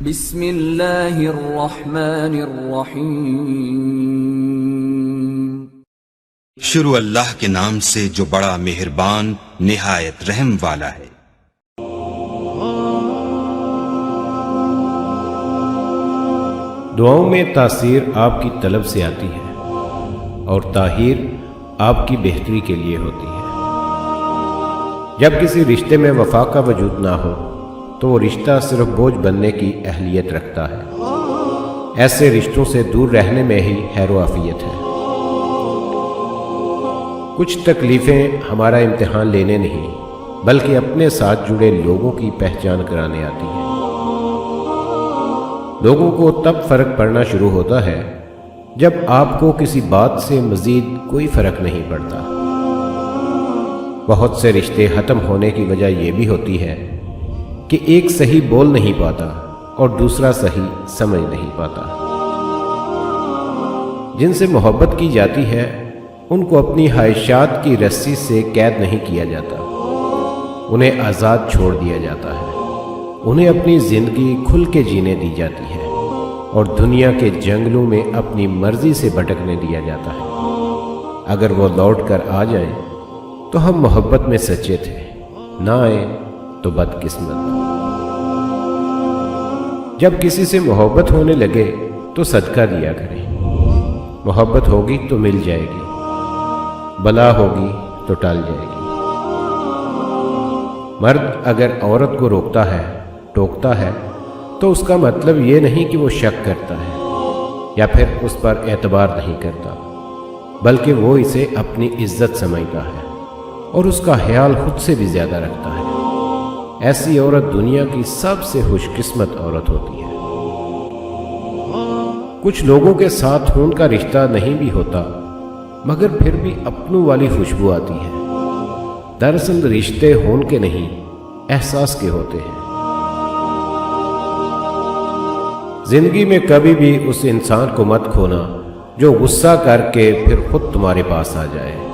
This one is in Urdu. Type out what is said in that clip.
بسم اللہ الرحمن الرحیم۔ شروع اللہ کے نام سے جو بڑا مہربان نہایت رحم والا ہے۔ دعاؤں میں تاثیر آپ کی طلب سے آتی ہے اور تاہیر آپ کی بہتری کے لیے ہوتی ہے۔ جب کسی رشتے میں وفا کا وجود نہ ہو تو وہ رشتہ صرف بوجھ بننے کی اہلیت رکھتا ہے۔ ایسے رشتوں سے دور رہنے میں ہی خیر و عافیت ہے۔ کچھ تکلیفیں ہمارا امتحان لینے نہیں بلکہ اپنے ساتھ جڑے لوگوں کی پہچان کرانے آتی ہیں۔ لوگوں کو تب فرق پڑنا شروع ہوتا ہے جب آپ کو کسی بات سے مزید کوئی فرق نہیں پڑتا۔ بہت سے رشتے ختم ہونے کی وجہ یہ بھی ہوتی ہے کہ ایک صحیح بول نہیں پاتا اور دوسرا صحیح سمجھ نہیں پاتا۔ جن سے محبت کی جاتی ہے ان کو اپنی خواہشات کی رسی سے قید نہیں کیا جاتا، انہیں آزاد چھوڑ دیا جاتا ہے، انہیں اپنی زندگی کھل کے جینے دی جاتی ہے اور دنیا کے جنگلوں میں اپنی مرضی سے بھٹکنے دیا جاتا ہے۔ اگر وہ لوٹ کر آ جائیں تو ہم محبت میں سچے تھے، نہ آئے تو بدقسمت۔ جب کسی سے محبت ہونے لگے تو صدقہ دیا کریں۔ محبت ہوگی تو مل جائے گی، بلا ہوگی تو ٹال جائے گی۔ مرد اگر عورت کو روکتا ہے، ٹوکتا ہے تو اس کا مطلب یہ نہیں کہ وہ شک کرتا ہے یا پھر اس پر اعتبار نہیں کرتا، بلکہ وہ اسے اپنی عزت سمجھتا ہے اور اس کا خیال خود سے بھی زیادہ رکھتا ہے۔ ایسی عورت دنیا کی سب سے خوش قسمت عورت ہوتی ہے۔ کچھ لوگوں کے ساتھ خون کا رشتہ نہیں بھی ہوتا مگر پھر بھی اپنوں والی خوشبو آتی ہے۔ دراصل رشتے خون کے نہیں، احساس کے ہوتے ہیں۔ زندگی میں کبھی بھی اس انسان کو مت کھونا جو غصہ کر کے پھر خود تمہارے پاس آ جائے۔